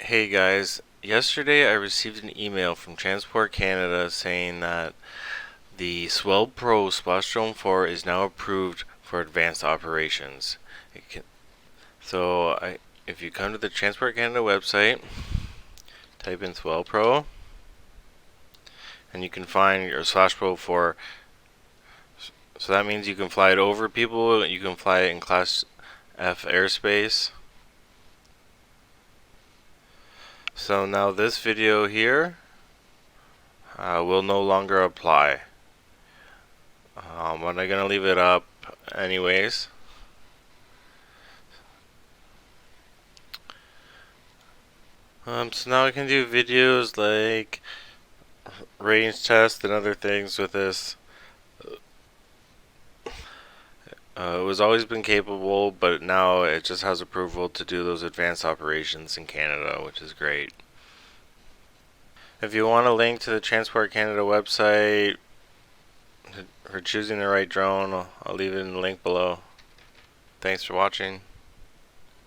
Hey guys, yesterday I received an email from Transport Canada saying that the Swellpro Splashdrone 4 is now approved for advanced operations. If you come to the Transport Canada website, type in Swellpro, and you can find your Splashdrone 4. So that means you can fly it over people, you can fly it in Class F airspace. So now this video here will no longer apply. But I'm gonna leave it up anyways. So now I can do videos like range tests and other things with this. It was always been capable, but now it just has approval to do those advanced operations in Canada, which is great. If you want a link to the Transport Canada website for choosing the right drone, I'll leave it in the link below. Thanks for watching.